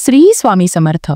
श्री स्वामी समर्थ।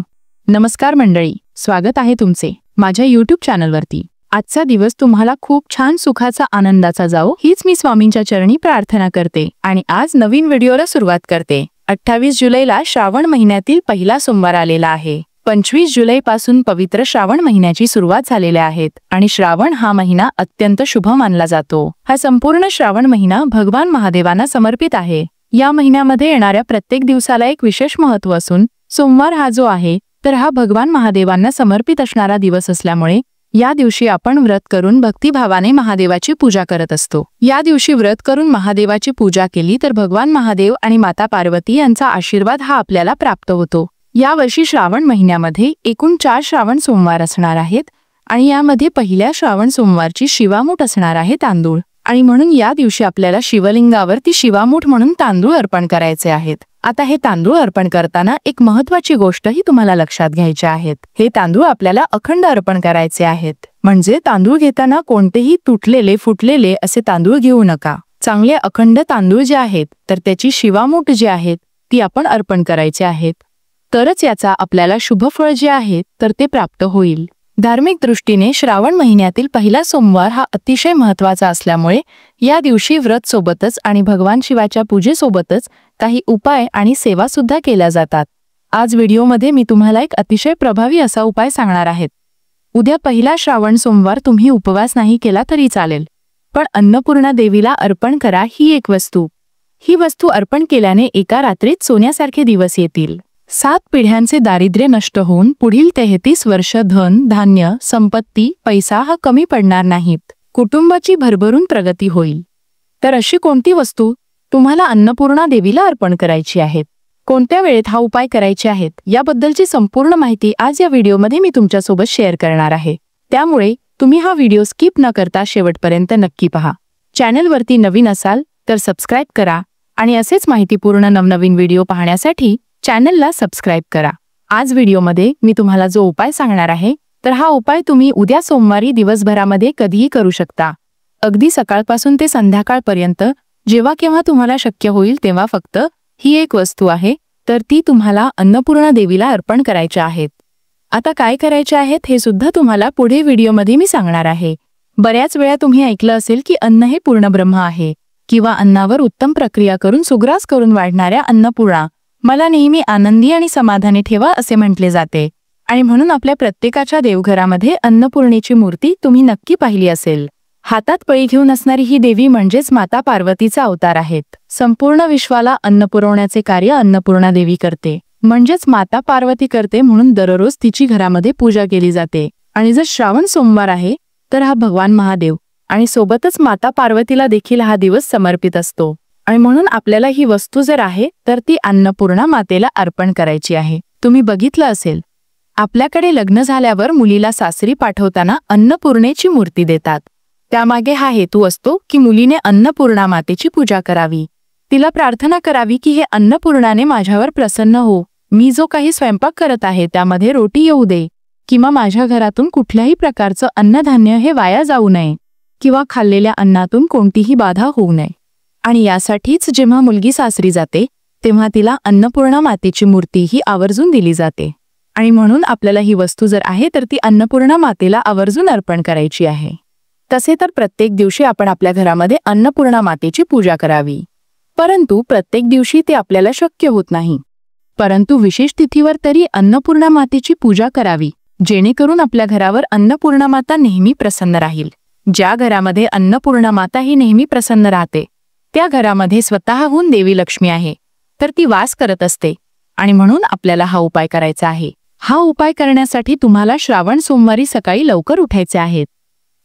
नमस्कार मंडळी, स्वागत आहे तुमचे माझ्या YouTube चॅनलवरती। आजचा दिवस तुम्हाला खूप छान सुखाचा आनंदाचा जाओ हीच मी स्वामींच्या चरणी प्रार्थना करते आणि आज नवीन व्हिडिओला सुरुवात करते। 28 जुलैला श्रावण महिन्यातील पहिला सोमवार आलेला आहे। 25 जुलैपासून पवित्र श्रावण महिन्याची सुरुवात झालेली आहे आणि श्रावण हा महिना अत्यंत शुभ मानला जातो। हा संपूर्ण श्रावण महिना भगवान महादेवांना समर्पित आहे। या महिन्यामध्ये येणाऱ्या प्रत्येक दिवसाला एक विशेष महत्त्व असून सोमवार हा जो आहे तर हा भगवान महादेवांना समर्पित असणारा दिवस असल्यामुळे या दिवशी आपण व्रत करून भक्तिभावाने महादेवाची पूजा करत असतो। या दिवशी व्रत करून महादेवाची पूजा केली तर भगवान महादेव आणि माता पार्वती यांचा आशीर्वाद हा आपल्याला प्राप्त होतो। या वर्षी श्रावण महिन्यामध्ये एकूण 4 श्रावण सोमवार असणार आहेत आणि यामध्ये पहिल्या श्रावण सोमवारची शिवामूठ असणार आहे तांदूळ आणि म्हणून या दिवशी आपल्याला शिवलिंगावरती शिवामूठ म्हणून तांदूळ अर्पण करायचे आहेत। आता हे तांदूळ अर्पण करताना एक महत्त्वाची गोष्टही तुम्हाला लक्षात घ्यायची आहे। हे तांदूळ आपल्याला अखंड अर्पण करायचे आहेत, म्हणजे तांदूळ घेताना कोणतेही तुटलेले फुटलेले असे तांदूळ घेऊ नका। चांगले अखंड तांदूळ जे आहेत तर त्याची शिवामूठ जी आहेत ती आपण अर्पण करायची आहेत, तरच याचा आपल्याला शुभ फळ जे आहे तर ते प्राप्त होईल। धार्मिक दृष्टीने श्रावण महिन्यातील पहिला सोमवार हा अतिशय महत्त्वाचा असल्यामुळे या दिवशी व्रत सोबतच आणि भगवान शिवाच्या पूजेसोबतच काही उपाय आणि सेवा सुद्धा केल्या जातात। आज व्हिडिओमध्ये मी तुम्हाला एक अतिशय प्रभावी असा उपाय सांगणार आहे। उद्या पहिला श्रावण सोमवार तुम्ही उपवास नाही केला तरी चालेल, पण अन्नपूर्णा देवीला अर्पण करा ही एक वस्तू। ही वस्तू अर्पण केल्याने एका रात्रीत सोन्यासारखे दिवस येतील। 7 पिढ्यांचे दारिद्र्य नष्ट होऊन पुढील 33 वर्ष धन धान्य संपत्ती पैसा हा कमी पडणार नाहीत, कुटुंबाची भरभरून प्रगती होईल। तर अशी कोणती वस्तू तुम्हाला अन्नपूर्णा देवीला अर्पण करायची आहे, कोणत्या वेळेत हा उपाय करायचे आहेत याबद्दलची संपूर्ण माहिती आज या व्हिडिओमध्ये मी तुमच्यासोबत शेअर करणार आहे। त्यामुळे तुम्ही हा व्हिडिओ स्किप न करता शेवटपर्यंत नक्की पहा। चॅनलवरती नवीन असाल तर सबस्क्राइब करा आणि असेच माहितीपूर्ण नवनवीन व्हिडिओ पाहण्यासाठी चॅनलला सबस्क्राइब करा। आज व्हिडिओमध्ये मी तुम्हाला जो उपाय सांगणार आहे तर हा उपाय तुम्ही उद्या सोमवारी दिवसभरामध्ये कधीही करू शकता, अगदी सकाळपासून ते संध्याकाळपर्यंत जेव्हा केव्हा तुम्हाला शक्य होईल तेव्हा। फक्त ही एक वस्तू आहे तर ती तुम्हाला अन्नपूर्णा देवीला अर्पण करायची आहेत। आता काय करायचे आहेत हे सुद्धा तुम्हाला पुढे व्हिडिओमध्ये मी सांगणार आहे। बऱ्याच वेळा तुम्ही ऐकलं असेल की अन्न हे पूर्ण ब्रह्म आहे किंवा अन्नावर उत्तम प्रक्रिया करून सुग्रास करून वाढणाऱ्या अन्नपूर्णा मला नेहमी आनंदी आणि समाधानी ठेवा असे म्हटले जाते आणि म्हणून आपल्या प्रत्येकाच्या देवघरामध्ये अन्नपूर्णेची मूर्ती तुम्ही नक्की पाहिली असेल। हातात पळी घेऊन असणारी ही देवी म्हणजेच माता पार्वतीचा अवतार आहेत। संपूर्ण विश्वाला अन्न पुरवण्याचे कार्य अन्नपूर्णा देवी करते, म्हणजेच माता पार्वती करते, म्हणून दररोज तिची घरामध्ये पूजा केली जाते। आणि जर श्रावण सोमवार आहे तर हा भगवान महादेव आणि सोबतच माता पार्वतीला देखील हा दिवस समर्पित असतो आणि म्हणून आपल्याला ही वस्तू जर आहे तर ती अन्नपूर्णा मातेला अर्पण करायची आहे। तुम्ही बघितलं असेल आपल्याकडे लग्न झाल्यावर मुलीला सासरी पाठवताना अन्नपूर्णेची मूर्ती देतात। त्यामागे हा हेतू असतो की मुलीने अन्नपूर्णा मातेची पूजा करावी, तिला प्रार्थना करावी की हे अन्नपूर्णाने माझ्यावर प्रसन्न हो, मी जो काही स्वयंपाक करत आहे त्यामध्ये रोटी येऊ दे किंवा माझ्या घरातून कुठल्याही प्रकारचं अन्नधान्य हे वाया जाऊ नये किंवा खाल्लेल्या अन्नातून कोणतीही बाधा होऊ नये। आणि यासाठीच जेव्हा मुलगी सासरी जाते तेव्हा तिला अन्नपूर्णा मातेची मूर्ती ही आवर्जून दिली जाते आणि म्हणून आपल्याला ही वस्तू जर आहे तर ती अन्नपूर्णा मातेला आवर्जून अर्पण करायची आहे। तसे तर प्रत्येक दिवशी आपण आपल्या घरामध्ये अन्नपूर्णा मातेची पूजा करावी, परंतु प्रत्येक दिवशी ते आपल्याला शक्य होत नाही, परंतु विशेष तिथीवर तरी अन्नपूर्णा मातेची पूजा करावी, जेणेकरून आपल्या घरावर अन्नपूर्णा माता नेहमी प्रसन्न राहील। ज्या घरामध्ये अन्नपूर्णा माता ही नेहमी प्रसन्न राहते त्या घरामध्ये स्वतःहून देवी लक्ष्मी आहे तर ती वास करत असते आणि म्हणून आपल्याला हा उपाय करायचा आहे। हा उपाय करण्यासाठी तुम्हाला श्रावण सोमवारी सकाळी लवकर उठायचे आहेत,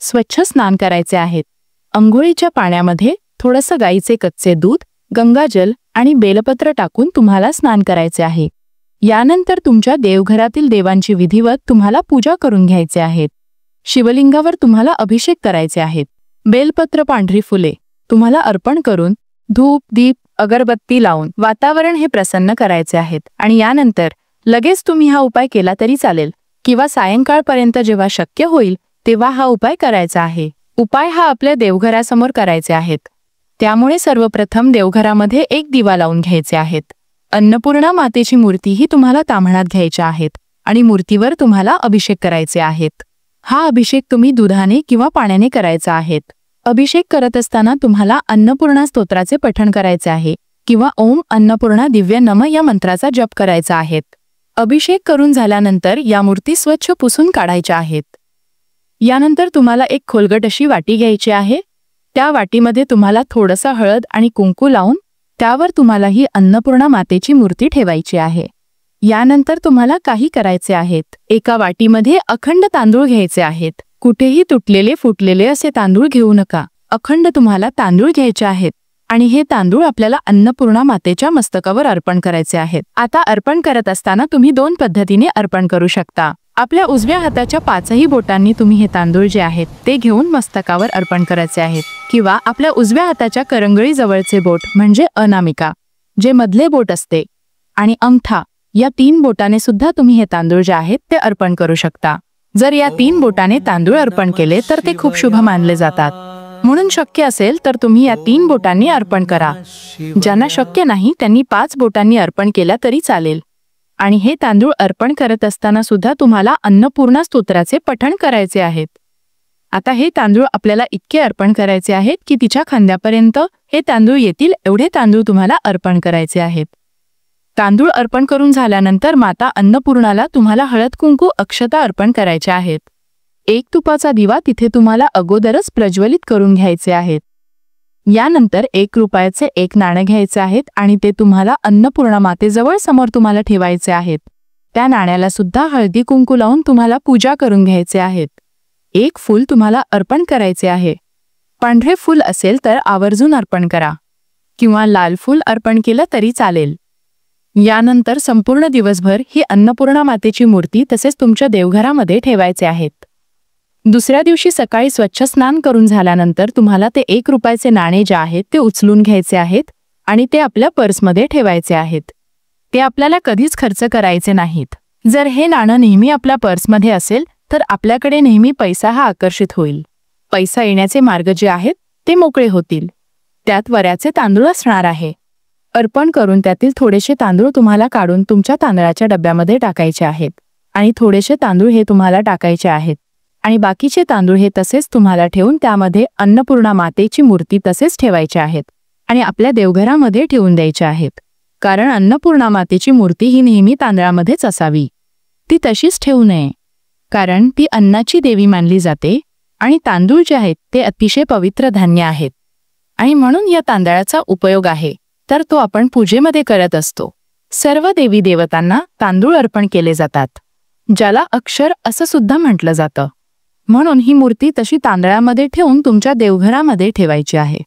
स्वच्छ स्नान करायचे आहेत, अंघोळीच्या पाण्यामध्ये थोडंसं गाईचे कच्चे दूध गंगाजल आणि बेलपत्र टाकून तुम्हाला स्नान करायचे आहे। यानंतर तुमच्या देवघरातील देवांची विधिवत तुम्हाला पूजा करून घ्यायचे आहेत। शिवलिंगावर तुम्हाला अभिषेक करायचे आहेत। बेलपत्र पांढरी फुले तुम्हाला अर्पण करून धूप दीप अगरबत्ती लावून वातावरण हे प्रसन्न करायचे आहेत आणि यानंतर लगेच तुम्ही हा उपाय केला तरी चालेल किंवा सायंकाळपर्यंत जेव्हा शक्य होईल तेव्हा हा उपाय करायचा आहे। उपाय हा आपल्या देवघरासमोर करायचे आहेत, त्यामुळे सर्वप्रथम देवघरामध्ये एक दिवा लावून घ्यायचे आहेत। अन्नपूर्णा मातेची मूर्तीही तुम्हाला ताम्हणात घ्यायच्या आहेत आणि मूर्तीवर तुम्हाला अभिषेक करायचे आहेत. हा अभिषेक तुम्ही दुधाने किंवा पाण्याने करायचा आहे. अभिषेक करत असताना तुम्हाला अन्नपूर्णा स्तोत्राचे पठण करायचे आहे किंवा ओम अन्नपूर्णा दिव्य नम या मंत्राचा जप करायचा आहे. अभिषेक करून झाल्यानंतर या मूर्ती स्वच्छ पुसून काढायच्या आहेत. यानंतर तुम्हाला एक खोलगट अशी वाटी घ्यायची आहे. त्या वाटीमध्ये तुम्हाला थोडंसं हळद आणि कुंकू लावून त्यावर तुम्हाला ही अन्नपूर्णा मातेची मूर्ती ठेवायची आहे. यानंतर तुम्हाला काही करायचे आहेत. एका वाटीमध्ये अखंड तांदूळ घ्यायचे आहेत. कुठेही तुटलेले फुटलेले असे तांदूळ घेऊ नका. अखंड तुम्हाला तांदूळ घ्यायचे आहेत आणि हे तांदूळ आपल्याला अन्नपूर्णा मातेच्या मस्तकावर अर्पण करायचे आहेत. आता अर्पण करत असताना तुम्ही 2 पद्धतीने अर्पण करू शकता. आपल्या उजव्या हाताच्या 5ही बोटांनी तुम्ही हे तांदूळ जे आहेत ते घेऊन मस्तकावर अर्पण करायचे आहेत किंवा आपल्या उजव्या हाताच्या करंगळी जवळचे बोट म्हणजे अनामिका जे मधले बोट असते आणि अंगठा या 3 बोटाने सुद्धा तुम्ही हे तांदूळ जे आहेत ते अर्पण करू शकता. जर या 3 बोटाने तांदूळ अर्पण केले तर ते खूप शुभ मानले जातात. म्हणून शक्य असेल तर तुम्ही या 3 बोटांनी अर्पण करा. ज्यांना शक्य नाही त्यांनी 5 बोटांनी अर्पण केला तरी चालेल. आणि हे तांदूळ अर्पण करत असताना सुद्धा तुम्हाला अन्नपूर्णा स्तोत्राचे पठण करायचे आहेत. आता हे तांदूळ आपल्याला इतके अर्पण करायचे आहेत की तिच्या खांद्यापर्यंत हे तांदूळ येतील एवढे तांदूळ तुम्हाला अर्पण करायचे आहेत. तांदूळ अर्पण करून झाल्यानंतर माता अन्नपूर्णाला तुम्हाला हळद कुंकू अक्षता अर्पण करायच्या आहेत. एक तुपाचा दिवा तिथे तुम्हाला अगोदरच प्रज्वलित करून घ्यायचे आहेत. यानंतर 1 रुपयाचे 1 नाणं घ्यायचे आहेत आणि ते तुम्हाला अन्नपूर्णा मातेजवळ समोर तुम्हाला ठेवायचे आहेत. त्या नाण्याला सुद्धा हळदी कुंकू लावून तुम्हाला पूजा करून घ्यायचे आहेत. 1 फूल तुम्हाला अर्पण करायचे आहे. पांढरे फूल असेल तर आवर्जून अर्पण करा किंवा लाल फूल अर्पण केलं तरी चालेल. यानंतर संपूर्ण दिवसभर ही अन्नपूर्णा मातेची मूर्ती तसेच तुमच्या देवघरामध्ये ठेवायचे आहेत. दुसऱ्या दिवशी सकाळी स्वच्छ स्नान करून झाल्यानंतर तुम्हाला ते 1 रुपयाचे नाणे जे आहेत ते उचलून घ्यायचे आहेत आणि ते आपल्या पर्समध्ये ठेवायचे आहेत. ते आपल्याला कधीच खर्च करायचे नाहीत. जर हे नाणं नेहमी आपल्या पर्समध्ये असेल तर आपल्याकडे नेहमी पैसा हा आकर्षित होईल. पैसा येण्याचे मार्ग जे आहेत ते मोकळे होतील. त्यात वऱ्याचे तांदूळ असणार आहे. अर्पण करून त्यातील थोडेसे तांदूळ तुम्हाला काढून तुमच्या तांदळाच्या डब्यामध्ये टाकायचे आहेत आणि थोडेसे तांदूळ हे तुम्हाला टाकायचे आहेत आणि बाकीचे तांदूळ हे तसेच तुम्हाला ठेवून त्यामध्ये अन्नपूर्णा मातेची मूर्ती तसेच ठेवायचे आहेत आणि आपल्या देवघरामध्ये ठेवून द्यायचे आहेत. कारण अन्नपूर्णा मातेची मूर्ती ही नेहमी तांदळामध्येच असावी. ती तशीच ठेवू नये कारण ती अन्नाची देवी मानली जाते आणि तांदूळ जे आहेत ते अतिशय पवित्र धान्य आहेत आणि म्हणून या तांदळाचा उपयोग आहे तर तो आपण पूजेमध्ये करत असतो. सर्व देवी देवतांना तांदूळ अर्पण केले जातात ज्याला अक्षर असं सुद्धा म्हटलं जातं. म्हणून ही मूर्ती तशी तांदळामध्ये ठेवून तुमच्या देवघरामध्ये ठेवायची आहे.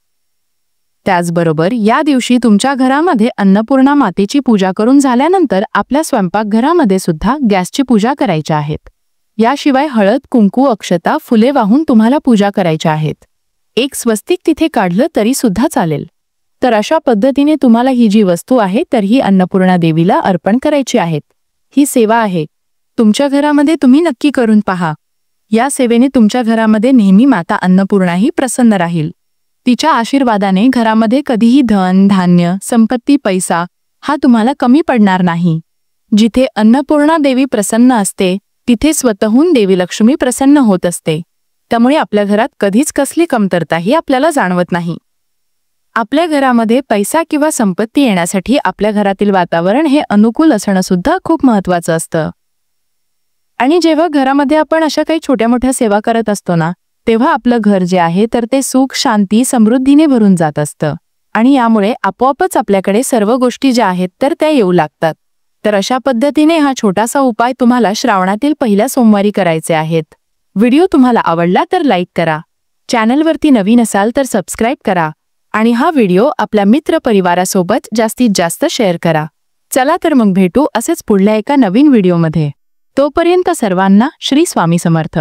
त्याचबरोबर या दिवशी तुमच्या घरामध्ये अन्नपूर्णा मातेची पूजा करून झाल्यानंतर आपल्या स्वयंपाकघरामध्ये सुद्धा गॅसची पूजा करायची आहेत. याशिवाय हळद कुंकू अक्षता फुले वाहून तुम्हाला पूजा करायच्या आहेत. एक स्वस्तिक तिथे काढलं तरी सुद्धा चालेल. तर अशा पद्धतीने तुम्हाला ही जी वस्तू आहे तर ही अन्नपूर्णा देवीला अर्पण करायची आहेत. ही सेवा आहे. तुमच्या घरामध्ये तुम्ही नक्की करून पहा. या सेवेने तुमच्या घरामध्ये नेहमी माता अन्नपूर्णा ही प्रसन्न राहील. तिच्या आशीर्वादाने घरामध्ये कधीही धन धान्य संपत्ती पैसा हा तुम्हाला कमी पडणार नाही. जिथे अन्नपूर्णा देवी प्रसन्न असते तिथे स्वतःहून देवी लक्ष्मी प्रसन्न होत असते. त्यामुळे आपल्या घरात कधीच कसली कमतरता ही आपल्याला जाणवत नाही. आपल्या घरामध्ये पैसा किंवा संपत्ती येण्यासाठी आपल्या घरातील वातावरण हे अनुकूल असणं सुद्धा खूप महत्त्वाचं असतं. आणि जेव्हा घरामध्ये आपण अशा काही छोट्या मोठ्या सेवा करत असतो ना तेव्हा आपलं घर जे आहे तर ते सुख शांती समृद्धीने भरून जात असतं आणि यामुळे आपोआपच आपल्याकडे सर्व गोष्टी ज्या आहेत तर त्या येऊ लागतात. तर अशा पद्धतीने हा छोटासा उपाय तुम्हाला श्रावणातील पहिल्या सोमवारी करायचे आहेत. व्हिडिओ तुम्हाला आवडला तर लाईक करा. चॅनलवरती नवीन असाल तर सबस्क्राईब करा आणि हा व्हिडिओ आपल्या मित्र परिवारासोबत जास्तीत जास्त शेअर करा. चला तर मग भेटू असेच पुढल्या एका नवीन व्हिडिओमध्ये. तोपर्यंत सर्वांना श्री स्वामी समर्थ.